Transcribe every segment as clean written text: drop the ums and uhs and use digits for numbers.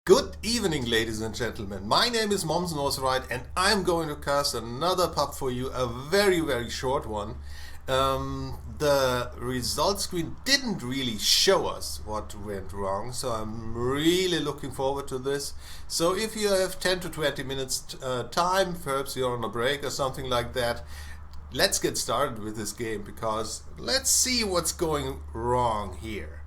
Good evening, ladies and gentlemen. My name is Mommsenwasright and I'm going to cast another pub for you, a very short one. The result screen didn't really show us what went wrong, so I'm really looking forward to this. So if you have 10 to 20 minutes time, perhaps you're on a break or something like that, let's get started with this game, because let's see what's going wrong here.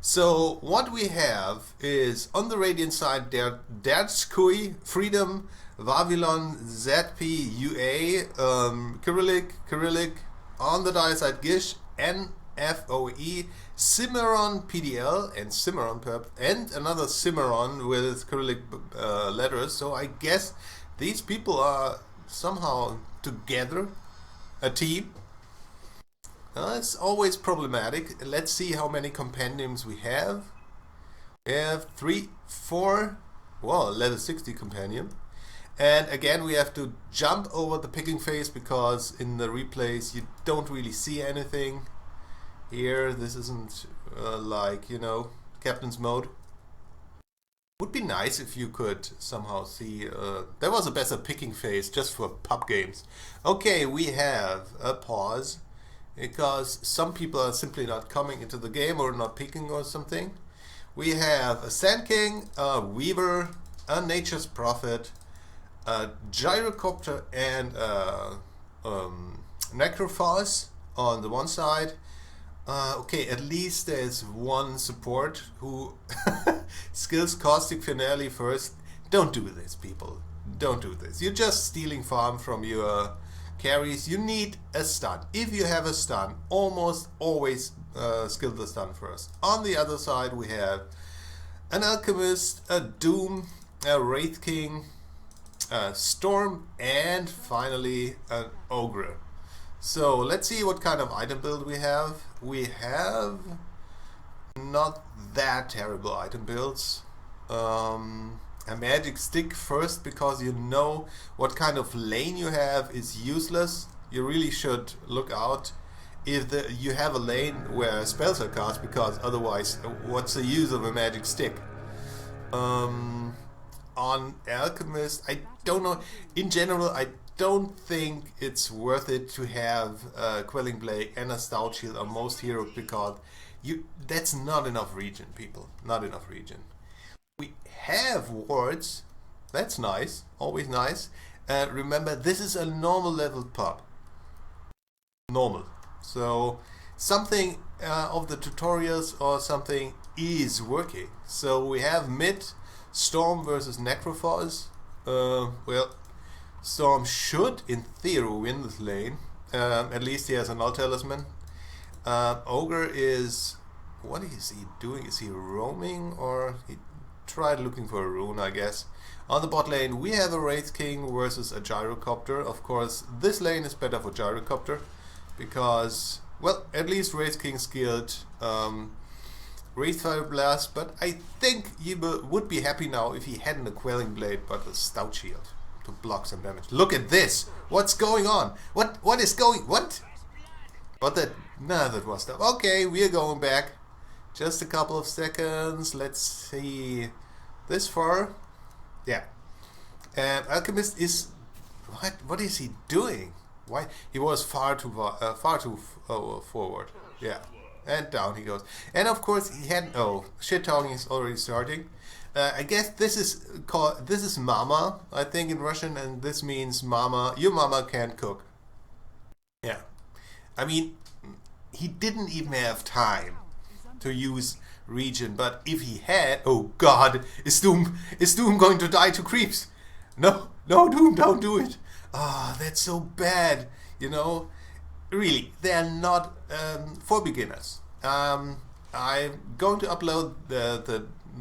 So what we have is, on the Radiant side, Dertskui, Freedom, Vavilon, ZP, UA, Cyrillic. On the Dire side, Gish, NFOE, Cimarron PDL, and Cimarron Perp, and another Cimarron with Cyrillic letters. So I guess these people are somehow together, a team. It's always problematic. Let's see how many compendiums we have. We have 3, 4, well, level 60 compendium. And again, we have to jump over the picking phase, because in the replays you don't really see anything. Here, this isn't like, you know, Captain's mode. Would be nice if you could somehow see, there was a better picking phase just for pub games. Okay, we have a pause, because some people are simply not coming into the game or not picking or something. We have a Sand King, a Weaver, a Nature's Prophet, a Gyrocopter, and a Necrophos on the one side. Okay, at least there's one support who skills Caustic Finale first. Don't do this, people. Don't do this. You're just stealing farm from your carries. You need a stun. If you have a stun, almost always skill the stun first. On the other side, we have an Alchemist, a Doom, a Wraith King, a Storm, and finally an Ogre. So let's see what kind of item build we have. We have not that terrible item builds. A magic stick first, because you know what kind of lane you have is useless. You really should look out if you have a lane where spells are cast, because otherwise what's the use of a magic stick? On Alchemist, I don't know. In general, I don't think it's worth it to have a Quelling Blade and a Stout Shield on most heroes, because that's not enough regen, people. Not enough regen. We have wards. That's nice. Always nice. Remember, this is a normal leveled pub. Normal. So something of the tutorials or something is working. So we have mid Storm versus Necrophos. Well, Storm should in theory win this lane. At least he has an Alt Talisman. Ogre is... what is he doing? Is he roaming, or he tried looking for a rune, I guess. On the bot lane, we have a Wraith King versus a Gyrocopter. Of course, this lane is better for Gyrocopter, because, well, at least Wraith King skilled Wraithfire Blast, but I think he would be happy now if he hadn't a Quelling Blade but a Stout Shield to block some damage. Look at this! What's going on? What is going... what? But that... nah, that was stuff. Okay, we are going back. Just a couple of seconds. Let's see. This far. Yeah. Alchemist is... what is he doing? Why? He was far too forward. Yeah. And down he goes. And of course he had... oh, shit talking is already starting. I guess this is called... this is mama, I think, in Russian, and this means mama. Your mama can't cook. Yeah. I mean, he didn't even have time to use regen, but if he had... oh god, is Doom going to die to creeps? No, Doom, don't do it. Ah, that's so bad, you know. Really, they're not for beginners. I'm going to upload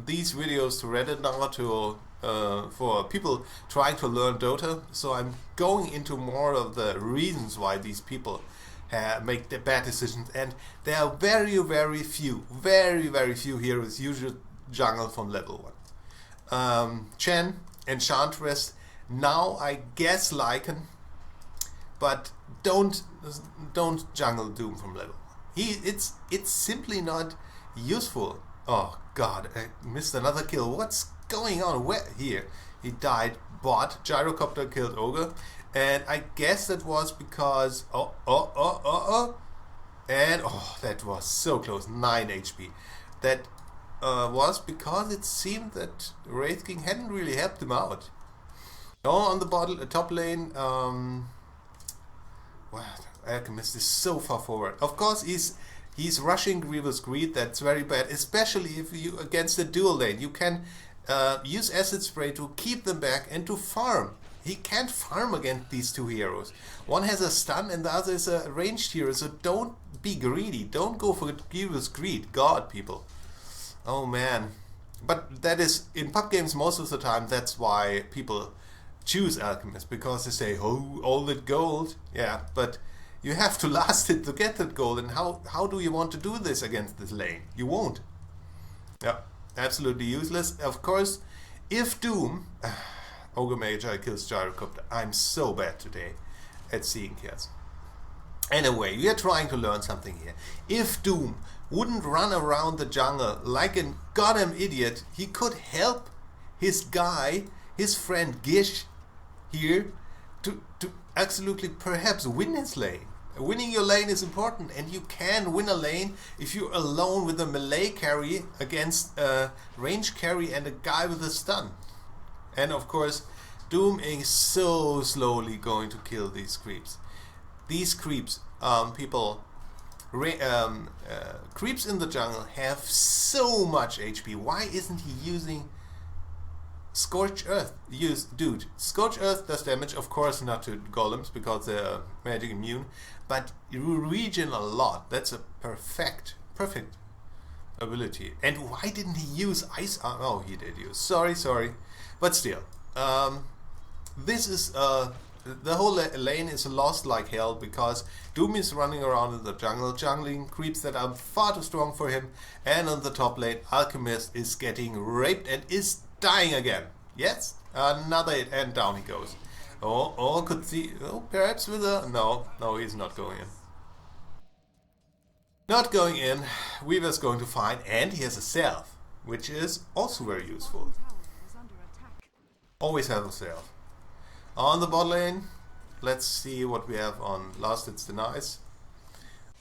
these videos to Reddit now for people trying to learn Dota, so I'm going into more of the reasons why these people make the bad decisions, and there are very few heroes usually jungle from level 1. Chen, Enchantress, now I guess Lycan, but don't jungle Doom from level 1. It's simply not useful. Oh god, I missed another kill. What's going on? Where? Here. He died. Bot. Gyrocopter killed Ogre. And I guess that was because... And, oh, that was so close. 9 HP. That was because it seemed that Wraith King hadn't really helped him out. Oh, on the top lane... Wow, Alchemist is so far forward. Of course, he's rushing Grievous Greed. That's very bad, especially if you against the dual lane. You can use Acid Spray to keep them back and to farm. He can't farm against these two heroes. One has a stun and the other is a ranged hero. So don't be greedy. Don't go for Grievous Greed. God, people. Oh man. But that is in pub games most of the time. That's why people choose Alchemist, because they say, oh, all that gold. Yeah, but you have to last it to get that gold, and how do you want to do this against this lane? You won't. Yeah, absolutely useless. Of course, if Doom Ogre Magi kills Gyrocopter, I'm so bad today at seeing kills. Anyway, we are trying to learn something here. If Doom wouldn't run around the jungle like a goddamn idiot, he could help his guy, his friend Gish, here to absolutely perhaps win his lane. Winning your lane is important, and you can win a lane if you're alone with a melee carry against a range carry and a guy with a stun. And of course, Doom is so slowly going to kill these creeps. These creeps, creeps in the jungle have so much HP. Why isn't he using Scorch Earth? Dude, Scorch Earth does damage, of course not to golems because they're magic immune, but you regen a lot. That's a perfect ability. And why didn't he use Ice Arm? Oh, he did use. Sorry. But still, this is the whole lane is lost like hell because Doom is running around in the jungle, jungling creeps that are far too strong for him, and on the top lane, Alchemist is getting raped and is dying again. Yes, another hit and down he goes. Could see. Oh, perhaps with a no, he's not going in. Not going in. Weaver's going to find, and he has a self, which is also very useful. Always have a self. On the bot lane, let's see what we have on Last Hits Denies.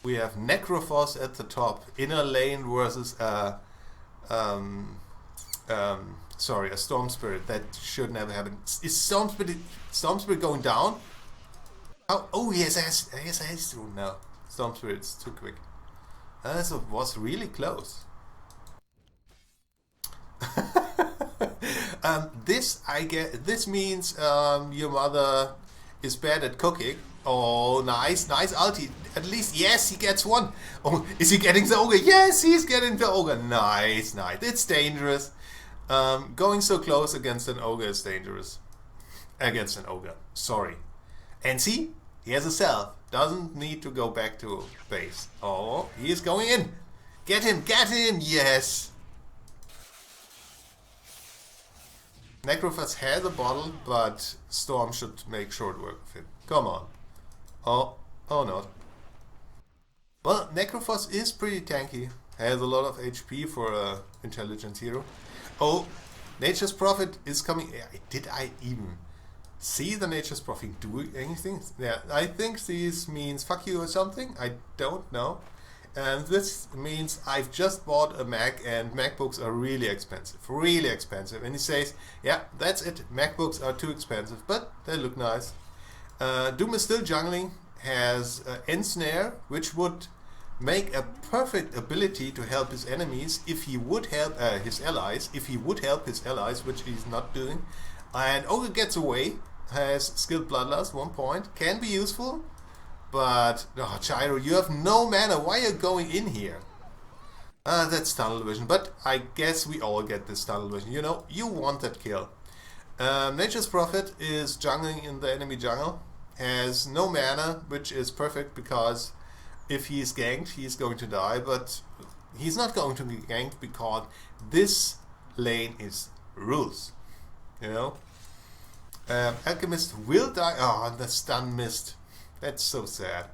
We have Necrophos at the top, inner lane versus a Storm Spirit. That should never happen. Is Storm Spirit going down? Oh, he has a haste rune now. Storm Spirit's too quick. That was really close. This means your mother is bad at cooking. Oh, nice ulti. At least, yes, he gets one. Oh, is he getting the ogre? Yes, he's getting the ogre. Nice. It's dangerous. Going so close against an ogre is dangerous. Against an ogre. Sorry. And see, he has a self. Doesn't need to go back to base. Oh, he is going in. Get him. Yes. Necrophos has a bottle, but Storm should make short work of him. Come on. Oh not. Well, Necrophos is pretty tanky. Has a lot of HP for a intelligence hero. Oh, Nature's Prophet is coming. Did I even see the Nature's Prophet do anything? Yeah, I think this means fuck you or something. I don't know. And this means I've just bought a Mac, and MacBooks are really expensive. And he says, yeah, that's it. MacBooks are too expensive, but they look nice. Doom is still jungling, has Ensnare, which would make a perfect ability to help his enemies if he would help his allies, which he's not doing. And Ogre gets away, has skilled Bloodlust, 1 point, can be useful. But, oh, Gyro, you have no mana. Why are you going in here? That's tunnel vision. But I guess we all get this tunnel vision. You know, you want that kill. Nature's Prophet is jungling in the enemy jungle. Has no mana, which is perfect because if he's ganked, he's going to die. But he's not going to be ganked because this lane is rules. You know? Alchemist will die. Oh, the stun missed. That's so sad.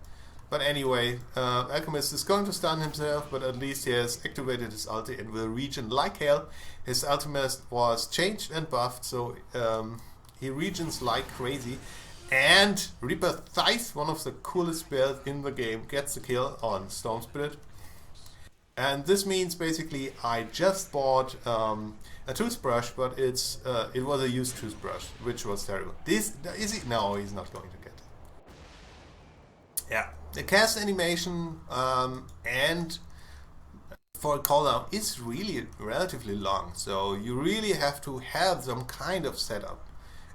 But anyway, Alchemist is going to stun himself, but at least he has activated his ulti and will regen like hell. His ultimate was changed and buffed, so he regens like crazy. And Reaper Thighs, one of the coolest spells in the game, gets the kill on Storm Spirit. And this means basically I just bought a toothbrush, but it was a used toothbrush, which was terrible. Is he? No, he's not going to get it. Yeah, the cast animation and for a cooldown is really relatively long, so you really have to have some kind of setup.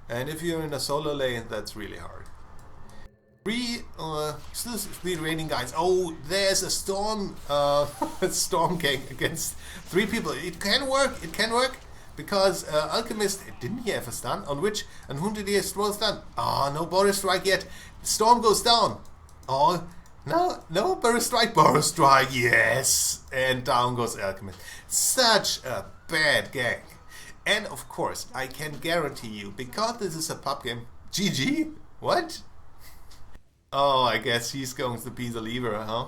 And if you're in a solo lane, that's really hard. Still speed rating guys. Oh, there's a storm storm gang against 3 people. It can work. It can work because Alchemist, didn't he have a stun? On which? And whom did he throw a stun? Oh, no Boris Strike yet. Storm goes down. Oh, no Boris Strike. Boris Strike, yes. And down goes Alchemist. Such a bad gang. And of course, I can guarantee you, because this is a pub game, GG? What? Oh, I guess he's going to be the leaver, huh?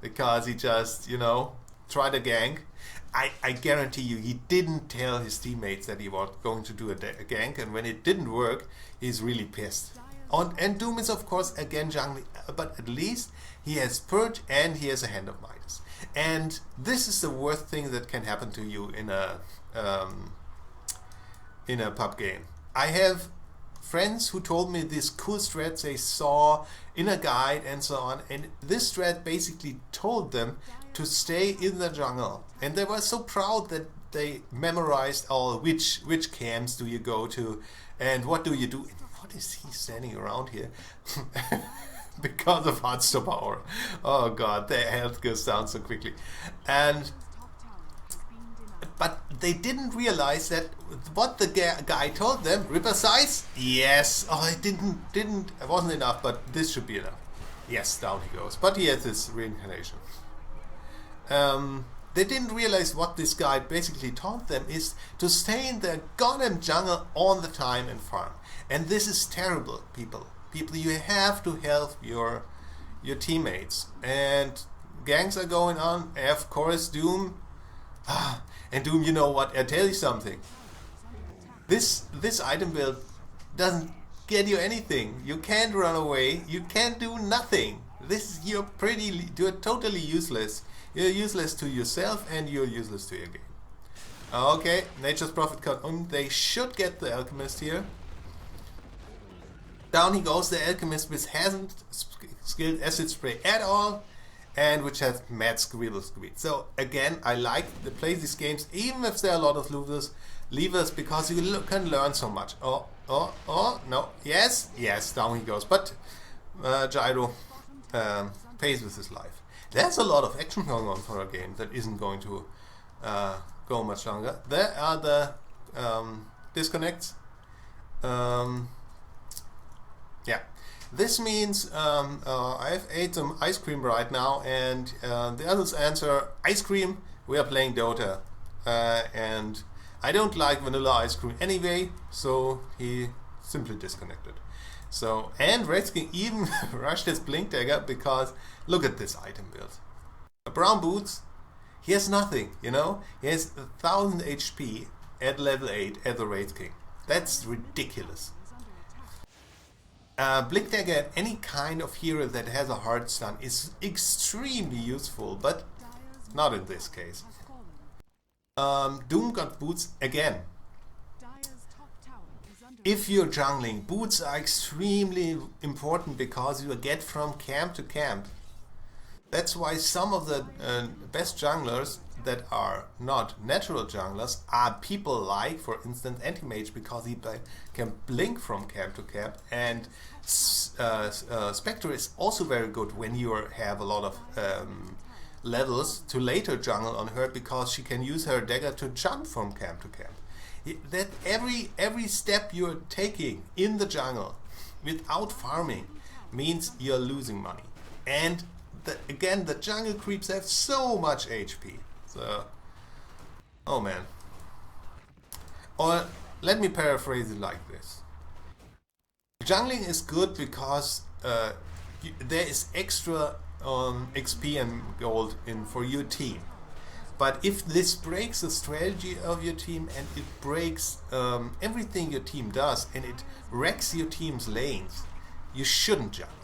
Because he just, you know, tried a gank. I guarantee you, he didn't tell his teammates that he was going to do a gank, and when it didn't work, he's really pissed. And Doom is, of course, again jungling, but at least he has Purge and he has a Hand of Midas. And this is the worst thing that can happen to you in a pub game. I have friends who told me this cool strat they saw in a guide and so on, and this strat basically told them to stay in the jungle, and they were so proud that they memorized all which camps do you go to and what do you do. And what is he standing around here? Because of Heartstopper Aura. Oh god, their health goes down so quickly. But they didn't realize that what the guy told them, Ripper size? Yes. Oh, it wasn't enough, but this should be enough. Yes, down he goes. But he has this reincarnation. They didn't realize what this guy basically taught them is to stay in the goddamn jungle all the time and farm. And this is terrible, people. People, you have to help your teammates. And gangs are going on. Of course, Doom. And Doom, you know what? I tell you something. This item build doesn't get you anything. You can't run away. You can't do nothing. You're totally useless. You're useless to yourself and you're useless to your game. Okay, Nature's Prophet cut on. They should get the Alchemist here. Down he goes, the Alchemist, which hasn't skilled Acid Spray at all, and which has mad squeal speed. So again, I like to play these games, even if there are a lot of levers, because you can learn so much. Oh, no, yes, down he goes. But Gyro pays with his life. There's a lot of action going on for a game that isn't going to go much longer. There are the disconnects. Yeah. This means I've ate some ice cream right now, and the others answer ice cream. We are playing Dota, and I don't like vanilla ice cream anyway, so he simply disconnected. So, and Redskin even rushed his Blink Dagger because look at this item build. Brown Boots, he has nothing, you know. He has 1000 HP at level 8 at the Raid King. That's ridiculous. Blink Dagger at any kind of hero that has a hard stun is extremely useful, but not in this case. Doom got boots again. If you're jungling, boots are extremely important because you get from camp to camp. That's why some of the best junglers that are not natural junglers are people like, for instance, Anti-Mage, because he can blink from camp to camp, and Spectre is also very good when you have a lot of levels to later jungle on her, because she can use her dagger to jump from camp to camp. That every step you're taking in the jungle without farming means you're losing money. And again, the jungle creeps have so much HP. So, oh man. Or let me paraphrase it like this. Jungling is good because there is extra XP and gold in for your team. But if this breaks the strategy of your team and it breaks everything your team does and it wrecks your team's lanes, you shouldn't jungle.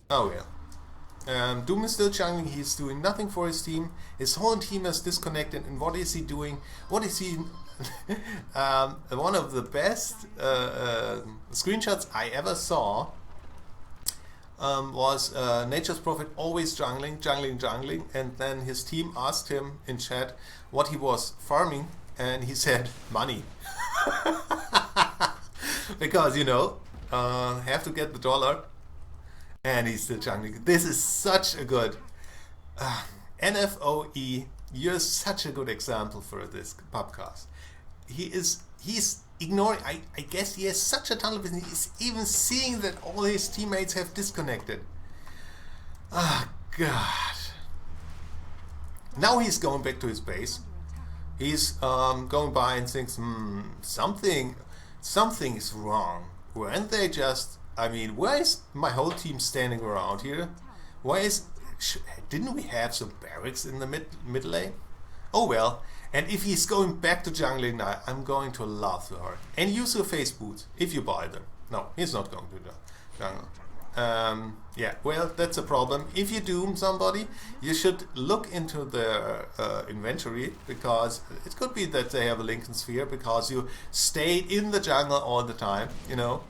Oh well. Doom is still jungling, he's doing nothing for his team. His whole team is disconnected, and what is he doing? What is he... one of the best screenshots I ever saw was Nature's Prophet always jungling, and then his team asked him in chat what he was farming, and he said money. Because, you know, have to get the dollar, and he's still jungling. This is such a good NFOE. You're such a good example for this podcast. He's ignoring. I guess he has such a tunnel vision. He's even seeing that all his teammates have disconnected. Ah, God. Now he's going back to his base. He's going by and thinks, something is wrong. Weren't they just... I mean, why is my whole team standing around here? Why is... Didn't we have some barracks in the mid lane? Oh well. And if he's going back to jungling now, I'm going to laugh so hard. And use your face boots, if you buy them. No, he's not going to jungle. Yeah, well, that's a problem. If you doom somebody, you should look into their inventory, because it could be that they have a Lincoln Sphere, because you stayed in the jungle all the time, you know.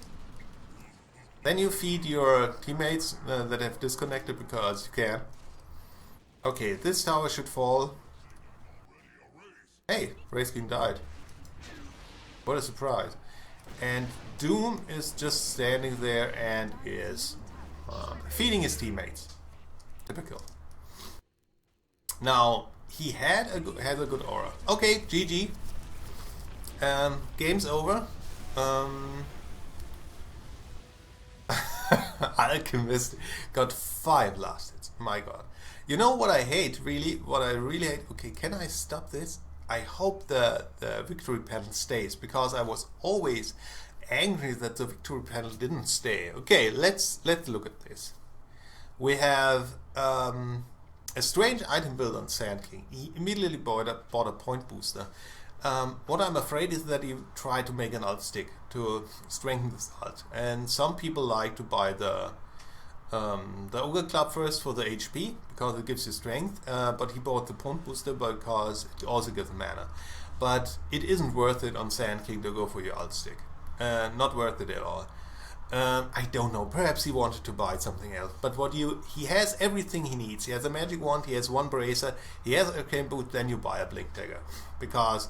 Then you feed your teammates that have disconnected, because you can. Okay, this tower should fall. Hey, Race King died. What a surprise. And Doom is just standing there and is feeding his teammates. Typical. Now, he has a good aura. Okay, GG. Game's over. Alchemist got 5 last hits. My god. You know what I hate, really? What I really hate... Okay, can I stop this? I hope the victory panel stays, because I was always angry that the victory panel didn't stay. Okay, let's look at this. We have a strange item build on Sand King. He immediately bought a point booster. What I'm afraid is that he tried to make an ult stick to strengthen this ult. And some people like to buy the Ogre Club first for the HP, because it gives you strength, but he bought the point booster because it also gives mana. But it isn't worth it on Sand King to go for your ult stick. Not worth it at all. I don't know, perhaps he wanted to buy something else, but he has everything he needs. He has a magic wand, he has one bracer, he has a arcane boot, then you buy a blink dagger, because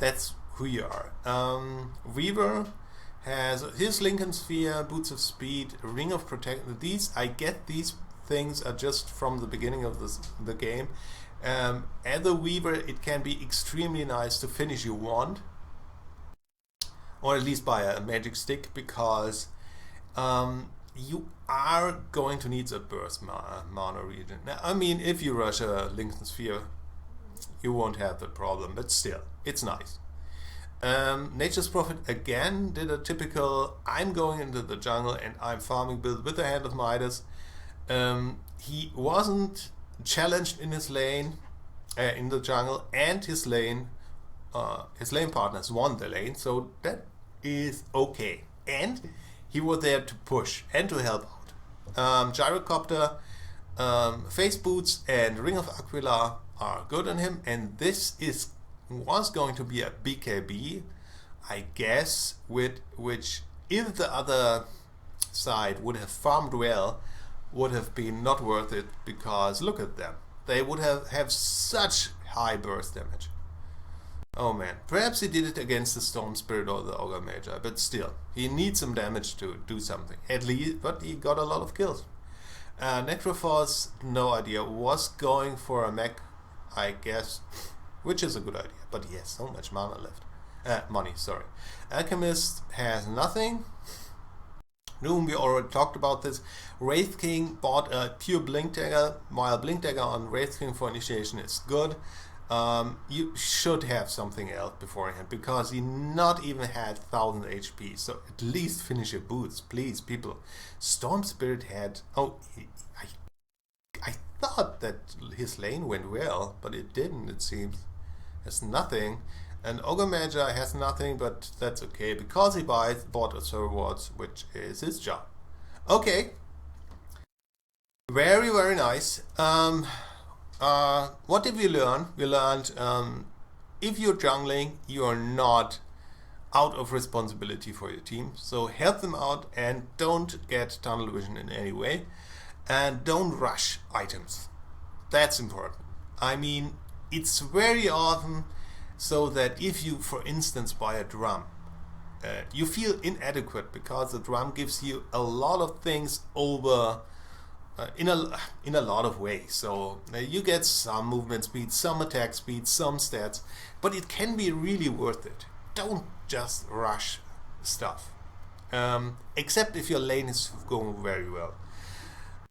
that's who you are. Weaver has his Lincoln Sphere, Boots of Speed, Ring of Protection. I get these things are just from the beginning of the game. As a Weaver, it can be extremely nice to finish your wand, or at least buy a magic stick, because you are going to need a burst mana region. Now, I mean, if you rush a Lincoln Sphere, you won't have that problem, but still, it's nice. Nature's Prophet again did a typical I'm going into the jungle and I'm farming build with the Hand of Midas. He wasn't challenged in his lane, in the jungle, and his lane partners won the lane, so that is okay. And he was there to push and to help out. Gyrocopter, Face Boots, and Ring of Aquila are good on him, and this was going to be a BKB, I guess, which if the other side would have farmed well, would have been not worth it, because look at them. They would have such high burst damage. Oh man, perhaps he did it against the Storm Spirit or the Ogre Magi, but still, he needs some damage to do something. At least, but he got a lot of kills. Necrophos, no idea, was going for a mech, I guess, which is a good idea, but he has so much mana left. Money, sorry. Alchemist has nothing. Doom, we already talked about this. Wraith King bought a pure Blink Dagger, while Blink Dagger on Wraith King for initiation is good. you should have something else beforehand, because he not even had 1000 HP. So at least finish your boots, please, people. Storm Spirit had... Oh, I thought that his lane went well, but it didn't, it seems. Has nothing. And Ogre Magi has nothing, but that's okay, because he bought a server wards, which is his job. Okay. Very, very nice. What did we learn? We learned if you're jungling, you are not out of responsibility for your team. So help them out and don't get tunnel vision in any way. And don't rush items. That's important. I mean, it's very often so that if you, for instance, buy a drum, you feel inadequate because the drum gives you a lot of things over in a lot of ways. So you get some movement speed, some attack speed, some stats, but it can be really worth it. Don't just rush stuff, except if your lane is going very well.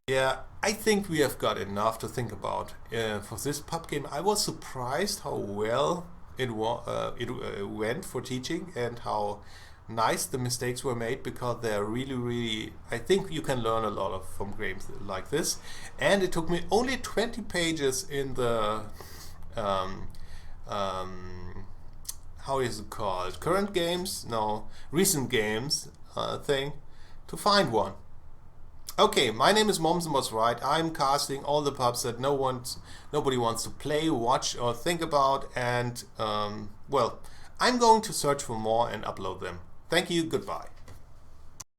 Yeah, I think we have got enough to think about for this pub game. I was surprised how well it went for teaching and how nice the mistakes were made, because they're really, really... I think you can learn a lot from games like this. And it took me only 20 pages in the... how is it called? Current games? No, recent games thing to find one. Okay, my name is Mommsenwasright. I'm casting all the pubs that nobody wants to play, watch, or think about, and well, I'm going to search for more and upload them. Thank you, goodbye.